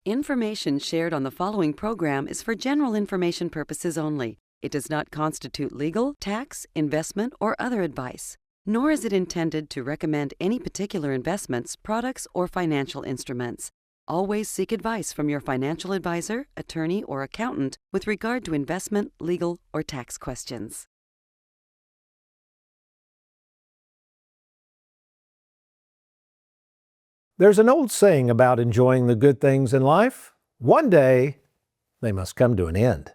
Information shared on the following program is for general information purposes only. It does not constitute legal, tax, investment, or other advice, nor is it intended to recommend any particular investments, products, or financial instruments. Always seek advice from your financial advisor, attorney, or accountant with regard to investment, legal, or tax questions. There's an old saying about enjoying the good things in life. One day, they must come to an end.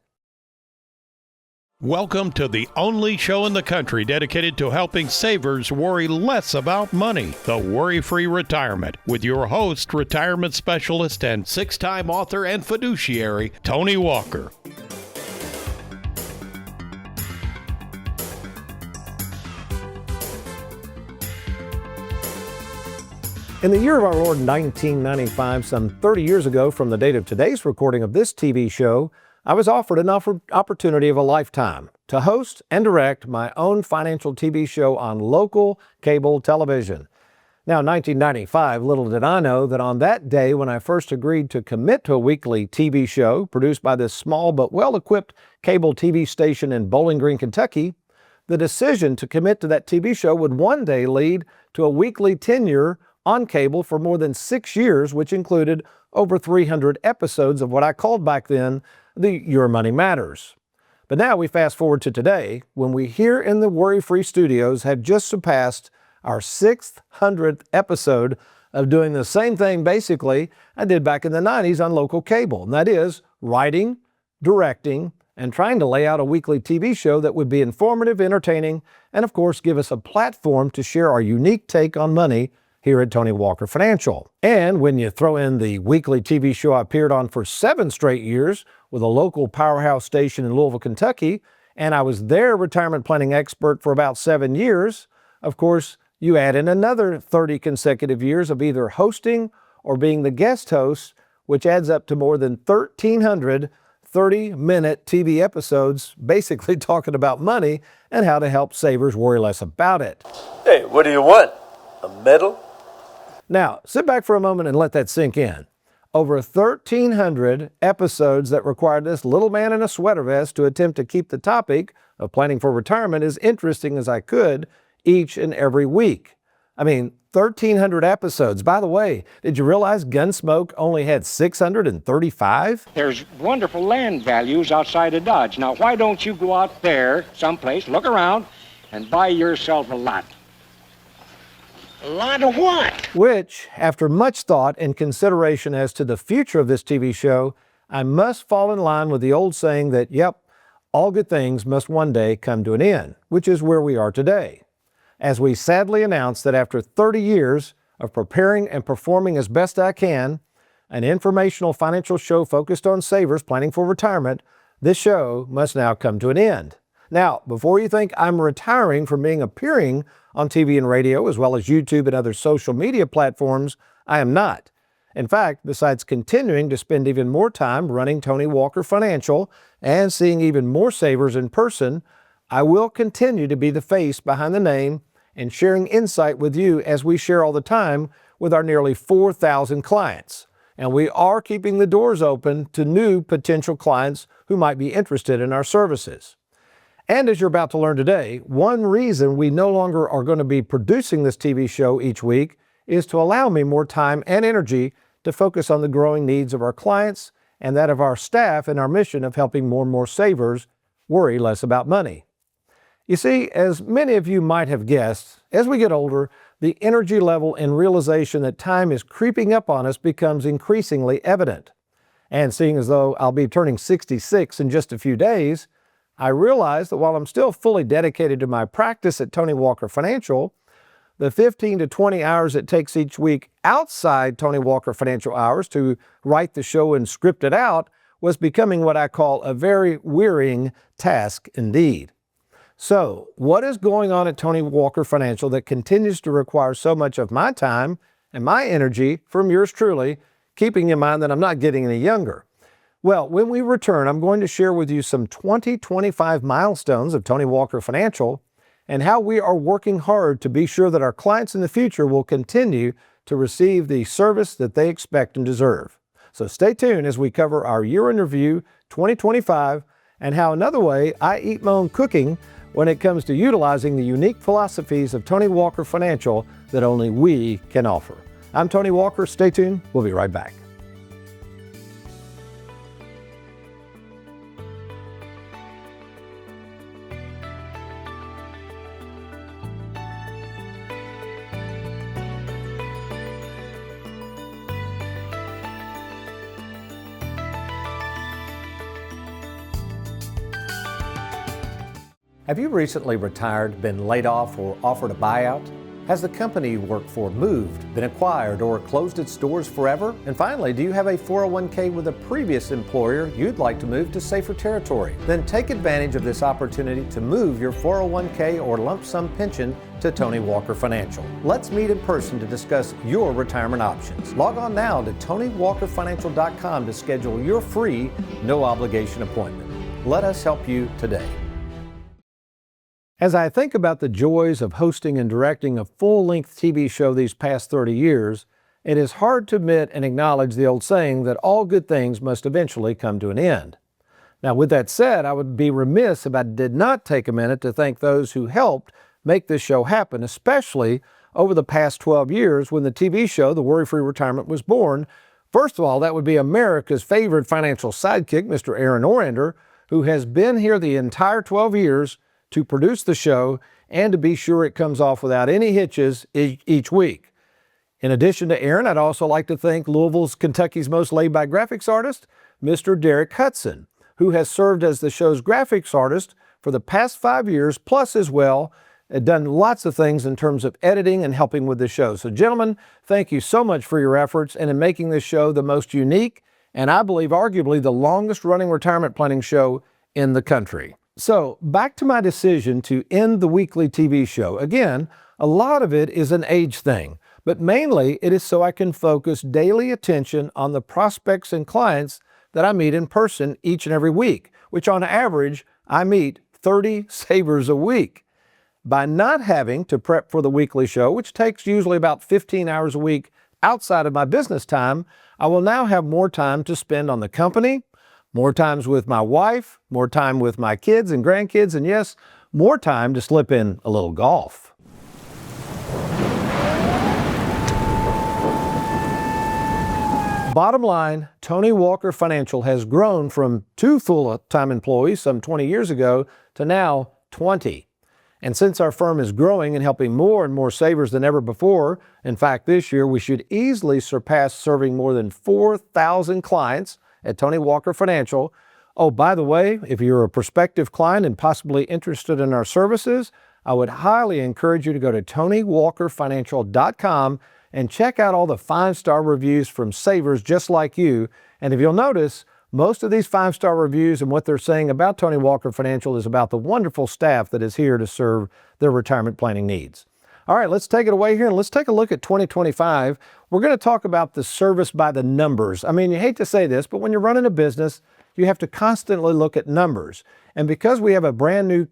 Welcome to the only show in the country dedicated to helping savers worry less about money, the WorryFree Retirement, with your host, retirement specialist, and six-time author and fiduciary, Tony Walker. In the year of our Lord 1995, some 30 years ago from the date of today's recording of this TV show, I was offered an opportunity of a lifetime to host and direct my own financial TV show on local cable television. Now, 1995, little did I know that on that day when I first agreed to commit to a weekly TV show produced by this small but well-equipped cable TV station in Bowling Green, Kentucky, the decision to commit to that TV show would one day lead to a weekly tenure on cable for more than 6 years, which included over 300 episodes of what I called back then the Your Money Matters. But now we fast forward to today, when we here in the WorryFree studios have just surpassed our 600th episode of doing the same thing basically I did back in the 90s on local cable, and that is writing, directing, and trying to lay out a weekly TV show that would be informative, entertaining, and of course give us a platform to share our unique take on money here at Tony Walker Financial. And when you throw in the weekly TV show I appeared on for 7 straight years with a local powerhouse station in Louisville, Kentucky, and I was their retirement planning expert for about 7 years, of course, you add in another 30 consecutive years of either hosting or being the guest host, which adds up to more than 1,300 30-minute TV episodes basically talking about money and how to help savers worry less about it. Hey, what do you want? A medal? Now, sit back for a moment and let that sink in. Over 1,300 episodes that required this little man in a sweater vest to attempt to keep the topic of planning for retirement as interesting as I could each and every week. I mean, 1,300 episodes. By the way, did you realize Gunsmoke only had 635? There's wonderful land values outside of Dodge. Now, why don't you go out there someplace, look around, and buy yourself a lot? A lot of what? Which, after much thought and consideration as to the future of this TV show, I must fall in line with the old saying that, yep, all good things must one day come to an end, which is where we are today. As we sadly announce that after 30 years of preparing and performing as best I can, an informational financial show focused on savers planning for retirement, this show must now come to an end. Now, before you think I'm retiring from appearing on TV and radio, as well as YouTube and other social media platforms, I am not. In fact, besides continuing to spend even more time running Tony Walker Financial and seeing even more savers in person, I will continue to be the face behind the name and sharing insight with you as we share all the time with our nearly 4,000 clients. And we are keeping the doors open to new potential clients who might be interested in our services. And as you're about to learn today, one reason we no longer are going to be producing this TV show each week is to allow me more time and energy to focus on the growing needs of our clients and that of our staff in our mission of helping more and more savers worry less about money. You see, as many of you might have guessed, as we get older, the energy level and realization that time is creeping up on us becomes increasingly evident. And seeing as though I'll be turning 66 in just a few days, I realize that while I'm still fully dedicated to my practice at Tony Walker Financial, the 15 to 20 hours it takes each week outside Tony Walker Financial hours to write the show and script it out was becoming what I call a very wearying task indeed. So, what is going on at Tony Walker Financial that continues to require so much of my time and my energy from yours truly, keeping in mind that I'm not getting any younger? Well, when we return, I'm going to share with you some 2025 milestones of Tony Walker Financial and how we are working hard to be sure that our clients in the future will continue to receive the service that they expect and deserve. So stay tuned as we cover our year in review 2025 and how another way I eat my own cooking when it comes to utilizing the unique philosophies of Tony Walker Financial that only we can offer. I'm Tony Walker. Stay tuned. We'll be right back. Have you recently retired, been laid off, or offered a buyout? Has the company you work for moved, been acquired, or closed its doors forever? And finally, do you have a 401k with a previous employer you'd like to move to safer territory? Then take advantage of this opportunity to move your 401k or lump sum pension to Tony Walker Financial. Let's meet in person to discuss your retirement options. Log on now to TonyWalkerFinancial.com to schedule your free, no obligation appointment. Let us help you today. As I think about the joys of hosting and directing a full-length TV show these past 30 years, it is hard to admit and acknowledge the old saying that all good things must eventually come to an end. Now, with that said, I would be remiss if I did not take a minute to thank those who helped make this show happen, especially over the past 12 years when the TV show, The WorryFree Retirement, was born. First of all, that would be America's favorite financial sidekick, Mr. Aaron Orander, who has been here the entire 12 years to produce the show and to be sure it comes off without any hitches each week. In addition to Aaron, I'd also like to thank Louisville's Kentucky's most laid-back graphics artist, Mr. Derek Hudson, who has served as the show's graphics artist for the past 5 years, plus as well, done lots of things in terms of editing and helping with the show. So gentlemen, thank you so much for your efforts and in making this show the most unique and I believe arguably the longest running retirement planning show in the country. So back to my decision to end the weekly TV show. Again, a lot of it is an age thing, but mainly it is so I can focus daily attention on the prospects and clients that I meet in person each and every week, which on average, I meet 30 savers a week. By not having to prep for the weekly show, which takes usually about 15 hours a week outside of my business time, I will now have more time to spend on the company, more times with my wife, more time with my kids and grandkids, and yes, more time to slip in a little golf. Bottom line, Tony Walker Financial has grown from 2 full-time employees some 20 years ago to now 20. And since our firm is growing and helping more and more savers than ever before, in fact, this year we should easily surpass serving more than 4,000 clients at Tony Walker Financial. Oh, by the way, if you're a prospective client and possibly interested in our services, I would highly encourage you to go to TonyWalkerFinancial.com and check out all the 5-star reviews from savers just like you. And if you'll notice, most of these 5-star reviews and what they're saying about Tony Walker Financial is about the wonderful staff that is here to serve their retirement planning needs. All right, let's take it away here and let's take a look at 2025. We're going to talk about the service by the numbers. I mean, you hate to say this, but when you're running a business, you have to constantly look at numbers. And because we have a brand new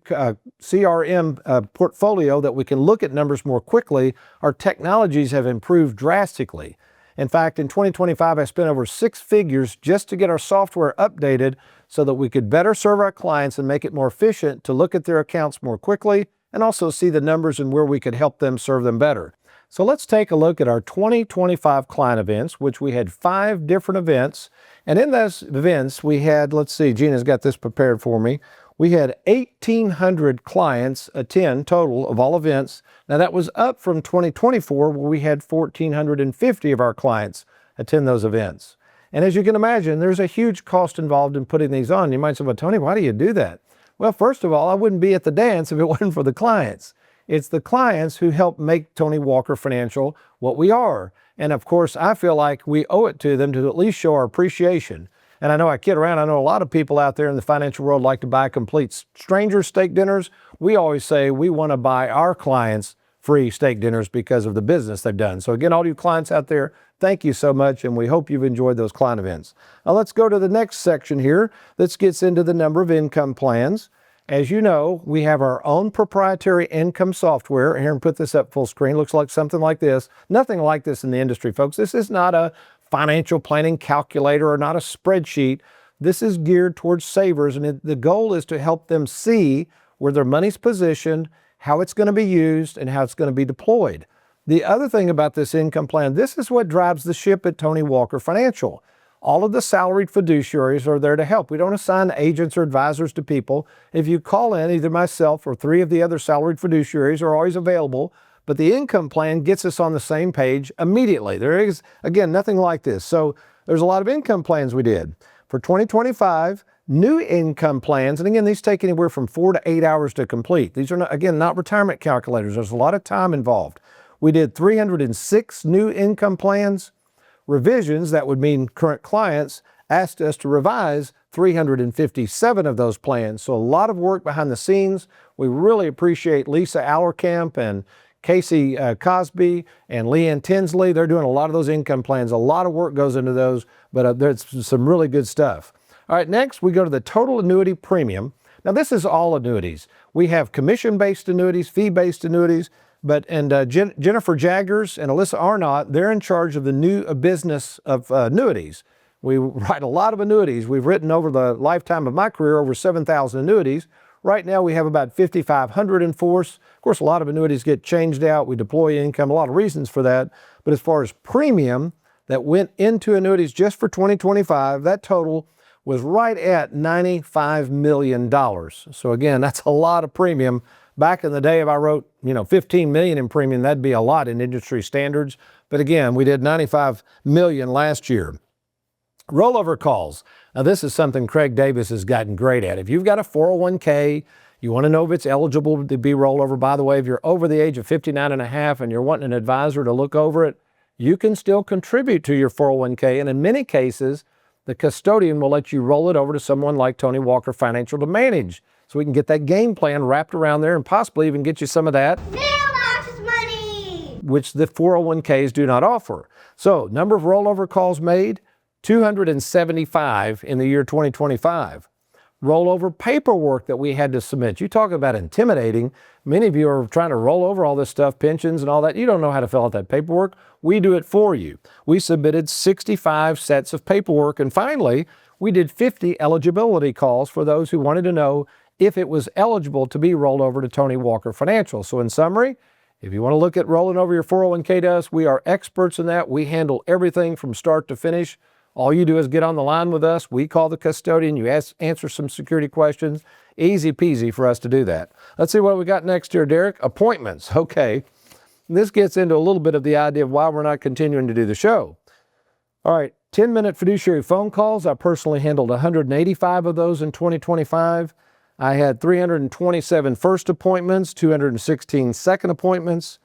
CRM portfolio that we can look at numbers more quickly, our technologies have improved drastically. In fact, in 2025, I spent over 6 figures just to get our software updated so that we could better serve our clients and make it more efficient to look at their accounts more quickly and also see the numbers and where we could help them serve them better. So let's take a look at our 2025 client events, which we had 5 different events. And in those events, we had, let's see, Gina's got this prepared for me. We had 1,800 clients attend total of all events. Now that was up from 2024, where we had 1,450 of our clients attend those events. And as you can imagine, there's a huge cost involved in putting these on. You might say, well, Tony, why do you do that? Well, first of all, I wouldn't be at the dance if it wasn't for the clients. It's the clients who help make Tony Walker Financial what we are. And of course, I feel like we owe it to them to at least show our appreciation. And I know I kid around. I know a lot of people out there in the financial world like to buy complete stranger steak dinners. We always say we want to buy our clients free steak dinners because of the business they've done. So again, all you clients out there, thank you so much, and we hope you've enjoyed those client events. Now let's go to the next section here. This gets into the number of income plans. As you know, we have our own proprietary income software. Here, and put this up full screen. Looks like something like this. Nothing like this in the industry, folks. This is not a financial planning calculator or not a spreadsheet. This is geared towards savers, and the goal is to help them see where their money's positioned, how it's going to be used, and how it's going to be deployed. The other thing about this income plan, this is what drives the ship at Tony Walker Financial. All of the salaried fiduciaries are there to help. We don't assign agents or advisors to people. If you call in, either myself or 3 of the other salaried fiduciaries are always available, but the income plan gets us on the same page immediately. There is, again, nothing like this. So there's a lot of income plans we did. For 2025, new income plans, and again, these take anywhere from 4 to 8 hours to complete. These are, not, again, not retirement calculators. There's a lot of time involved. We did 306 new income plans. Revisions, that would mean current clients, asked us to revise 357 of those plans. So a lot of work behind the scenes. We really appreciate Lisa Allerkamp and Casey Cosby and Leanne Tinsley. They're doing a lot of those income plans. A lot of work goes into those, but there's some really good stuff. All right, next we go to the total annuity premium. Now this is all annuities. We have commission-based annuities, fee-based annuities, Jennifer Jaggers and Alyssa Arnott, they're in charge of the new business of annuities. We write a lot of annuities. We've written over the lifetime of my career over 7,000 annuities. Right now we have about 5,500 in force. Of course, a lot of annuities get changed out. We deploy income, a lot of reasons for that. But as far as premium that went into annuities just for 2025, that total was right at $95 million. So again, that's a lot of premium. Back in the day, if I wrote, 15 million in premium, that'd be a lot in industry standards. But again, we did 95 million last year. Rollover calls. Now, this is something Craig Davis has gotten great at. If you've got a 401k, you want to know if it's eligible to be rollover. By the way, if you're over the age of 59 and a half and you're wanting an advisor to look over it, you can still contribute to your 401k. And in many cases, the custodian will let you roll it over to someone like Tony Walker Financial to manage. So we can get that game plan wrapped around there and possibly even get you some of that mailbox money, which the 401ks do not offer. So number of rollover calls made, 275 in the year 2025. Rollover paperwork that we had to submit. You talk about intimidating. Many of you are trying to roll over all this stuff, pensions and all that. You don't know how to fill out that paperwork. We do it for you. We submitted 65 sets of paperwork. And finally, we did 50 eligibility calls for those who wanted to know if it was eligible to be rolled over to Tony Walker Financial. So in summary, if you want to look at rolling over your 401k to us, we are experts in that. We handle everything from start to finish. All you do is get on the line with us. We call the custodian. You answer some security questions. Easy peasy for us to do that. Let's see what we got next here, Derek. Appointments. Okay. This gets into a little bit of the idea of why we're not continuing to do the show. All right. 10-minute fiduciary phone calls. I personally handled 185 of those in 2025. I had 327 first appointments, 216 second appointments,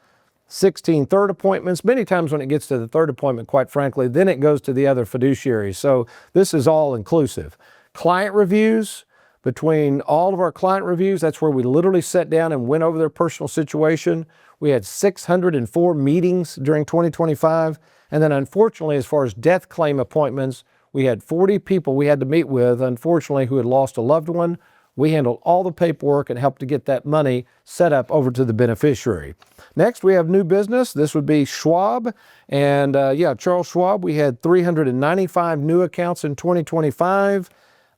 16 third appointments. Many times when it gets to the third appointment, quite frankly, then it goes to the other fiduciaries. So this is all inclusive. Client reviews, between all of our client reviews, that's where we literally sat down and went over their personal situation. We had 604 meetings during 2025. And then unfortunately, as far as death claim appointments, we had 40 people we had to meet with, unfortunately, who had lost a loved one. We handled all the paperwork and helped to get that money set up over to the beneficiary. Next, we have new business. This would be Schwab. And Charles Schwab, we had 395 new accounts in 2025.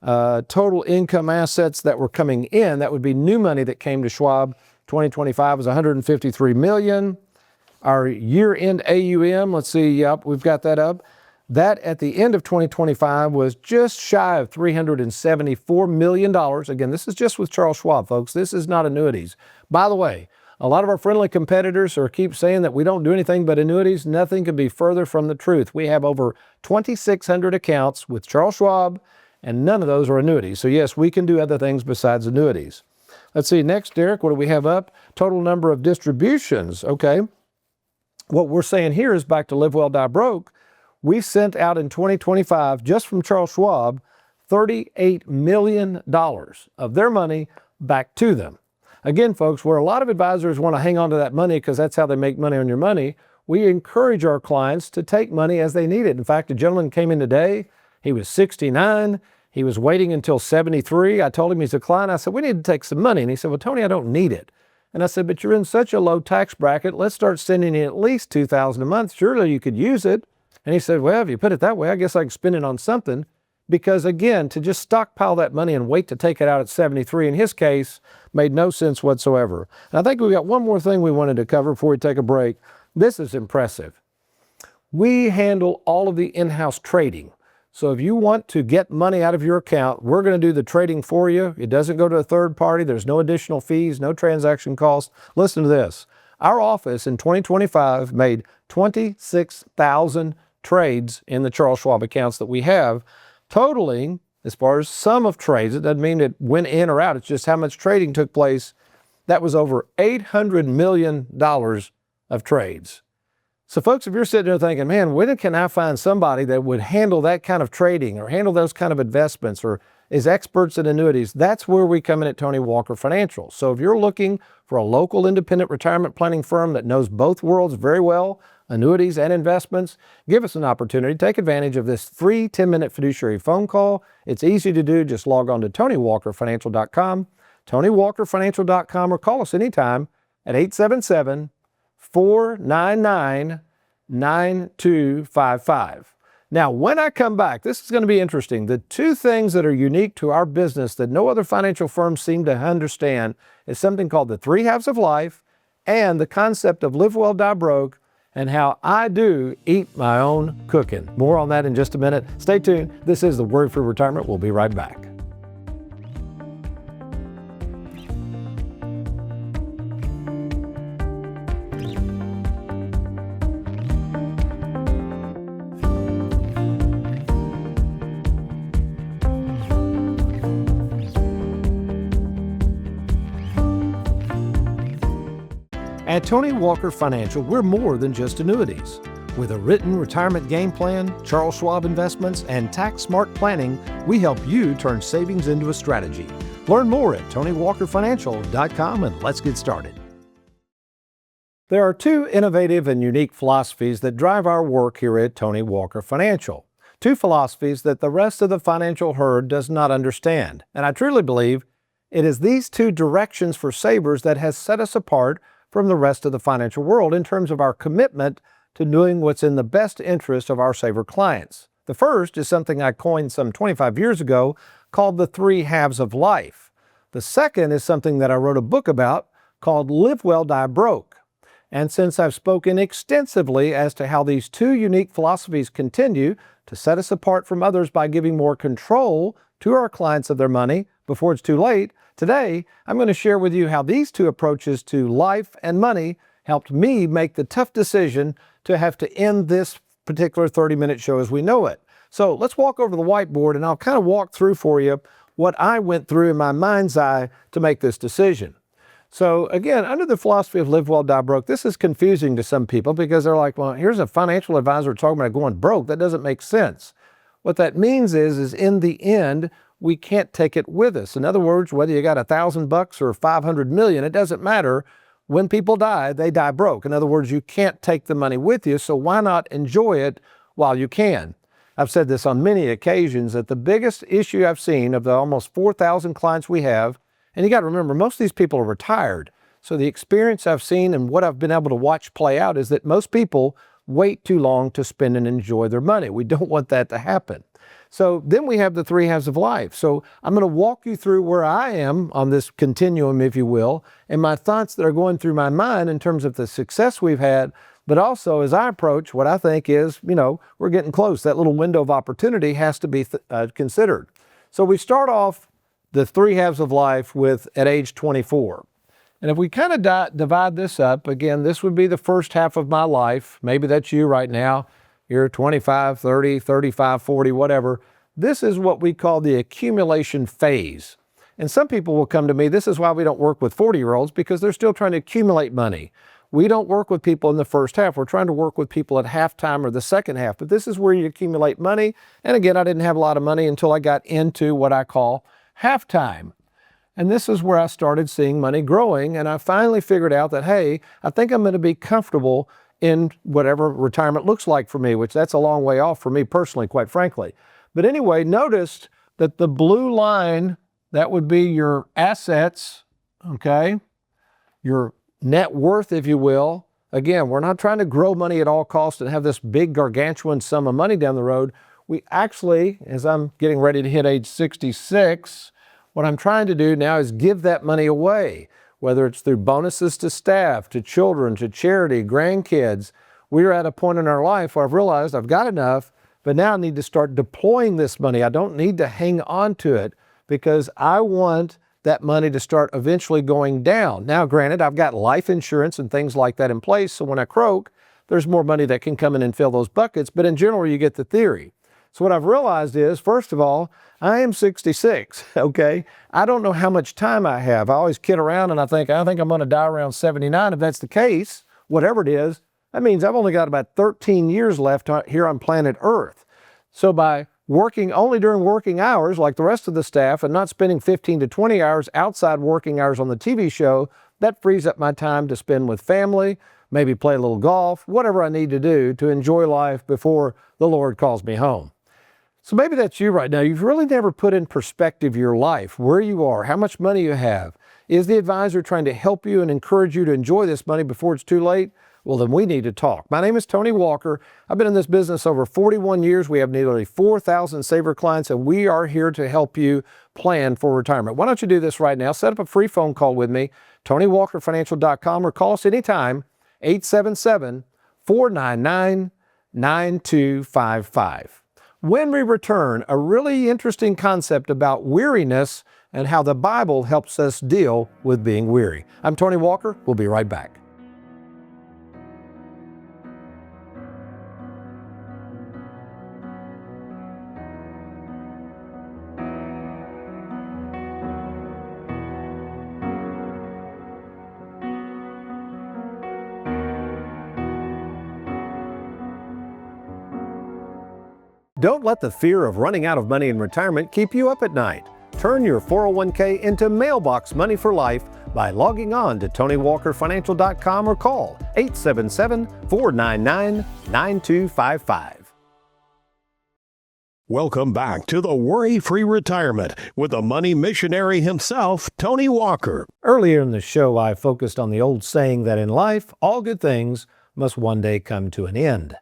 Total income assets that were coming in, that would be new money that came to Schwab, 2025 was 153 million. Our year-end AUM, let's see, yep, we've got that up. That at the end of 2025 was just shy of $374 million. Again, this is just with Charles Schwab, folks. This is not annuities. By the way, a lot of our friendly competitors keep saying that we don't do anything but annuities. Nothing could be further from the truth. We have over 2,600 accounts with Charles Schwab, and none of those are annuities. So yes, we can do other things besides annuities. Let's see, next, Derek, what do we have up? Total number of distributions. Okay. What we're saying here is back to Live Well, Die Broke. We sent out in 2025, just from Charles Schwab, $38 million of their money back to them. Again, folks, where a lot of advisors want to hang on to that money because that's how they make money on your money, we encourage our clients to take money as they need it. In fact, a gentleman came in today. He was 69. He was waiting until 73. I told him he's a client. I said, we need to take some money. And he said, well, Tony, I don't need it. And I said, but you're in such a low tax bracket. Let's start sending you at least $2,000 a month. Surely you could use it. And he said, well, if you put it that way, I guess I can spend it on something. Because again, to just stockpile that money and wait to take it out at 73, in his case, made no sense whatsoever. And I think we got one more thing we wanted to cover before we take a break. This is impressive. We handle all of the in-house trading. So if you want to get money out of your account, we're going to do the trading for you. It doesn't go to a third party. There's no additional fees, no transaction costs. Listen to this. Our office in 2025 made 26,000 trades in the Charles Schwab accounts that we have, totaling, as far as sum of trades, it doesn't mean it went in or out, it's just how much trading took place. That was over $800 million of trades. So folks, if you're sitting there thinking, man, when can I find somebody that would handle that kind of trading or handle those kind of investments or is experts in annuities, that's where we come in at Tony Walker Financial. So if you're looking for a local independent retirement planning firm that knows both worlds very well, annuities and investments, give us an opportunity. Take advantage of this free 10-minute fiduciary phone call. It's easy to do. Just log on to TonyWalkerFinancial.com, TonyWalkerFinancial.com, or call us anytime at 877-499-9255. Now, when I come back, this is going to be interesting. The two things that are unique to our business that no other financial firms seem to understand is something called the Three Halves of Life and the concept of live well, die broke, and how I do eat my own cooking. More on that in just a minute. Stay tuned. This is the WorryFree Retirement. We'll be right back. At Tony Walker Financial, we're more than just annuities. With a written retirement game plan, Charles Schwab investments, and tax-smart planning, we help you turn savings into a strategy. Learn more at TonyWalkerFinancial.com, and let's get started. There are two innovative and unique philosophies that drive our work here at Tony Walker Financial. Two philosophies that the rest of the financial herd does not understand. And I truly believe it is these two directions for savers that has set us apart from the rest of the financial world in terms of our commitment to doing what's in the best interest of our saver clients. The first is something I coined some 25 years ago called the Three Halves of Life. The second is something that I wrote a book about called Live Well, Die Broke. And since I've spoken extensively as to how these two unique philosophies continue to set us apart from others by giving more control to our clients of their money before it's too late, today I'm going to share with you how these two approaches to life and money helped me make the tough decision to have to end this particular 30-minute show as we know it. So let's walk over to the whiteboard and I'll kind of walk through for you what I went through in my mind's eye to make this decision. So again, under the philosophy of live well, die broke, this is confusing to some people because they're like, well, here's a financial advisor talking about going broke. That doesn't make sense. What that means is in the end, we can't take it with us. In other words, whether you got $1,000 or 500 million, it doesn't matter. When people die, they die broke. In other words, you can't take the money with you, so why not enjoy it while you can? I've said this on many occasions that the biggest issue I've seen of the almost 4,000 clients we have, and you got to remember, most of these people are retired. So the experience I've seen and what I've been able to watch play out is that most people wait too long to spend and enjoy their money. We don't want that to happen. So then we have the Three Halves of Life. So I'm going to walk you through where I am on this continuum, if you will, and my thoughts that are going through my mind in terms of the success we've had, but also as I approach what I think is, we're getting close. That little window of opportunity has to be considered. So we start off the Three Halves of Life with at age 24. And if we kind of divide this up, again, this would be the first half of my life. Maybe that's you right now. You're 25, 30, 35, 40, whatever. This is what we call the accumulation phase. And some people will come to me, this is why we don't work with 40-year-olds, because they're still trying to accumulate money. We don't work with people in the first half. We're trying to work with people at halftime or the second half. But this is where you accumulate money. And again, I didn't have a lot of money until I got into what I call halftime. And this is where I started seeing money growing. And I finally figured out that, hey, I think I'm going to be comfortable in whatever retirement looks like for me, which that's a long way off for me personally, quite frankly. But anyway, notice that the blue line, that would be your assets, okay? Your net worth, if you will. Again, we're not trying to grow money at all costs and have this big gargantuan sum of money down the road. We actually, as I'm getting ready to hit age 66, what I'm trying to do now is give that money away, whether it's through bonuses to staff, to children, to charity, grandkids. We're at a point in our life where I've realized I've got enough, but now I need to start deploying this money. I don't need to hang on to it because I want that money to start eventually going down. Now, granted, I've got life insurance and things like that in place, so when I croak, there's more money that can come in and fill those buckets, but in general, you get the theory. So what I've realized is, first of all, I am 66, okay? I don't know how much time I have. I always kid around and I think I'm going to die around 79. If that's the case, whatever it is, that means I've only got about 13 years left here on planet Earth. So by working only during working hours like the rest of the staff and not spending 15 to 20 hours outside working hours on the TV show, that frees up my time to spend with family, maybe play a little golf, whatever I need to do to enjoy life before the Lord calls me home. So maybe that's you right now. You've really never put in perspective your life, where you are, how much money you have. Is the advisor trying to help you and encourage you to enjoy this money before it's too late? Well, then we need to talk. My name is Tony Walker. I've been in this business over 41 years. We have nearly 4,000 saver clients, and we are here to help you plan for retirement. Why don't you do this right now? Set up a free phone call with me, TonyWalkerFinancial.com, or call us anytime, 877-499-9255. When we return, a really interesting concept about weariness and how the Bible helps us deal with being weary. I'm Tony Walker. We'll be right back. Don't let the fear of running out of money in retirement keep you up at night. Turn your 401k into mailbox money for life by logging on to TonyWalkerFinancial.com or call 877-499-9255. Welcome back to the Worry-Free Retirement with the money missionary himself, Tony Walker. Earlier in the show, I focused on the old saying that in life, all good things must one day come to an end.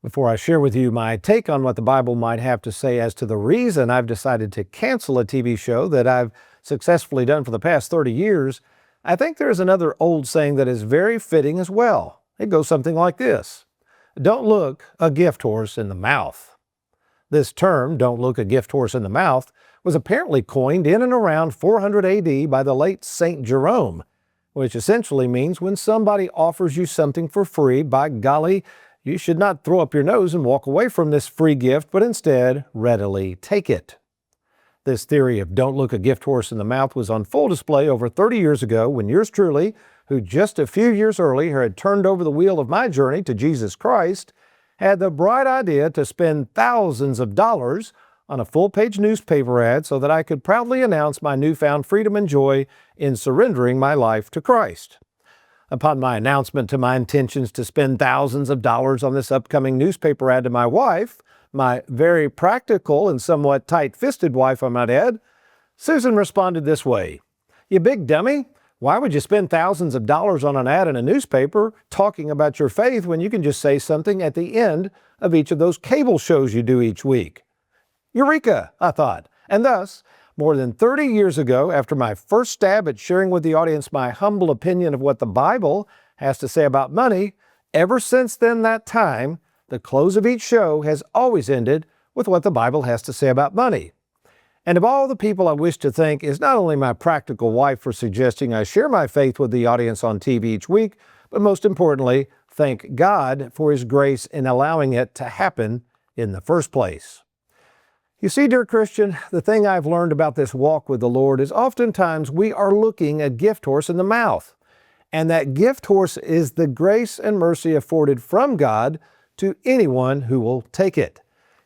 Before I share with you my take on what the Bible might have to say as to the reason I've decided to cancel a TV show that I've successfully done for the past 30 years, I think there's another old saying that is very fitting as well. It goes something like this: don't look a gift horse in the mouth. This term, don't look a gift horse in the mouth, was apparently coined in and around 400 AD by the late St. Jerome, which essentially means when somebody offers you something for free, by golly, you should not throw up your nose and walk away from this free gift, but instead readily take it. This theory of don't look a gift horse in the mouth was on full display over 30 years ago when yours truly, who just a few years earlier had turned over the wheel of my journey to Jesus Christ, had the bright idea to spend thousands of dollars on a full-page newspaper ad so that I could proudly announce my newfound freedom and joy in surrendering my life to Christ. Upon my announcement to my intentions to spend thousands of dollars on this upcoming newspaper ad to my wife, my very practical and somewhat tight-fisted wife, I might add, Susan responded this way: "You big dummy, why would you spend thousands of dollars on an ad in a newspaper talking about your faith when you can just say something at the end of each of those cable shows you do each week?" Eureka, I thought, and thus, more than 30 years ago, after my first stab at sharing with the audience my humble opinion of what the Bible has to say about money, ever since then that time, the close of each show has always ended with what the Bible has to say about money. And of all the people I wish to thank is not only my practical wife for suggesting I share my faith with the audience on TV each week, but most importantly, thank God for His grace in allowing it to happen in the first place. You see, dear Christian, the thing I've learned about this walk with the Lord is oftentimes we are looking a gift horse in the mouth. And that gift horse is the grace and mercy afforded from God to anyone who will take it.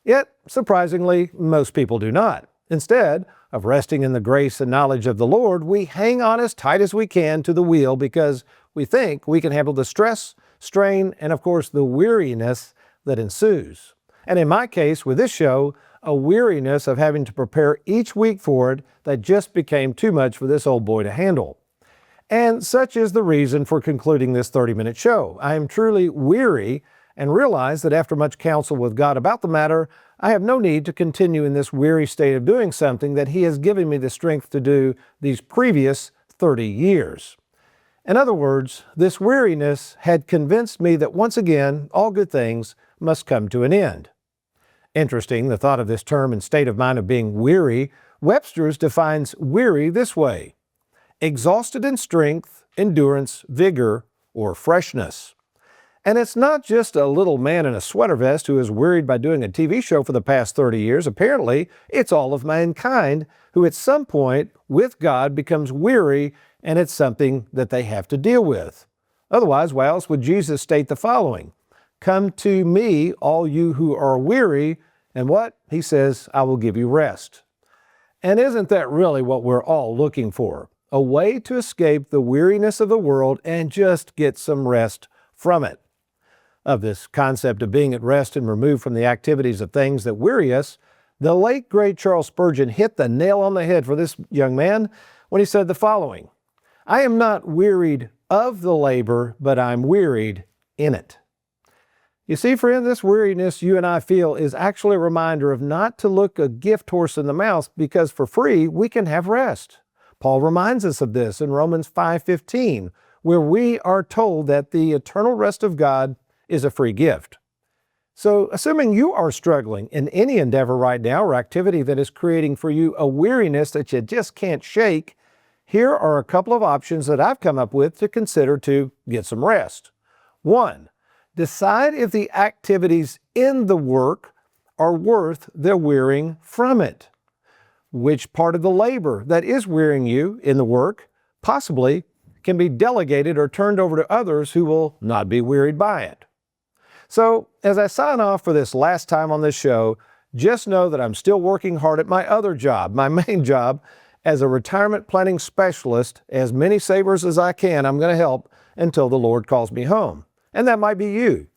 Yet, surprisingly, most people do not. Instead of resting in the grace and knowledge of the Lord, we hang on as tight as we can to the wheel because we think we can handle the stress, strain, and of course the weariness that ensues. And in my case, with this show, a weariness of having to prepare each week for it that just became too much for this old boy to handle. And such is the reason for concluding this 30-minute show. I am truly weary and realize that after much counsel with God about the matter, I have no need to continue in this weary state of doing something that He has given me the strength to do these previous 30 years. In other words, this weariness had convinced me that once again, all good things must come to an end. Interesting, the thought of this term and state of mind of being weary, Webster's defines weary this way: exhausted in strength, endurance, vigor, or freshness. And it's not just a little man in a sweater vest who is wearied by doing a TV show for the past 30 years. Apparently, it's all of mankind who at some point with God becomes weary, and it's something that they have to deal with. Otherwise, why else would Jesus state the following? Come to me, all you who are weary, and what? He says, I will give you rest. And isn't that really what we're all looking for? A way to escape the weariness of the world and just get some rest from it. Of this concept of being at rest and removed from the activities of things that weary us, the late great Charles Spurgeon hit the nail on the head for this young man when he said the following: I am not wearied of the labor, but I'm wearied in it. You see, friend, this weariness you and I feel is actually a reminder of not to look a gift horse in the mouth, because for free we can have rest. Paul reminds us of this in Romans 5:15, where we are told that the eternal rest of God is a free gift. So, assuming you are struggling in any endeavor right now or activity that is creating for you a weariness that you just can't shake, here are a couple of options that I've come up with to consider to get some rest. 1, decide if the activities in the work are worth the wearying from it. Which part of the labor that is wearying you in the work possibly can be delegated or turned over to others who will not be wearied by it. So, as I sign off for this last time on this show, just know that I'm still working hard at my other job, my main job, as a retirement planning specialist. As many savers as I can, I'm going to help until the Lord calls me home. And that might be you.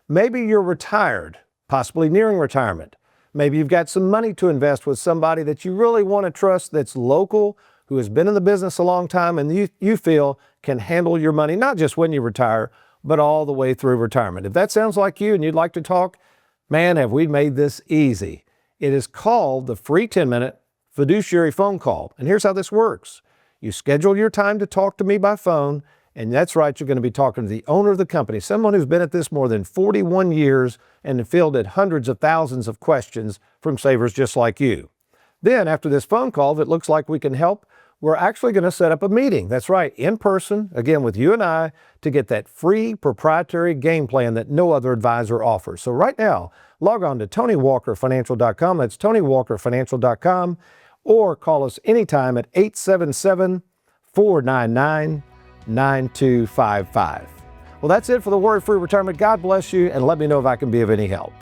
Maybe you're retired, possibly nearing retirement. Maybe you've got some money to invest with somebody that you really want to trust that's local, who has been in the business a long time, and you feel can handle your money, not just when you retire, but all the way through retirement. If that sounds like you and you'd like to talk, man, have we made this easy. It is called the free 10-minute fiduciary phone call. And here's how this works. You schedule your time to talk to me by phone, and that's right, you're going to be talking to the owner of the company, someone who's been at this more than 41 years and fielded hundreds of thousands of questions from savers just like you. Then, after this phone call, if it looks like we can help, we're actually going to set up a meeting. That's right, in person, again with you and I, to get that free proprietary game plan that no other advisor offers. So right now, log on to TonyWalkerFinancial.com. That's TonyWalkerFinancial.com, or call us anytime at 877-499-9255. Well, that's it for the Worry-Free Retirement. God bless you, and let me know if I can be of any help.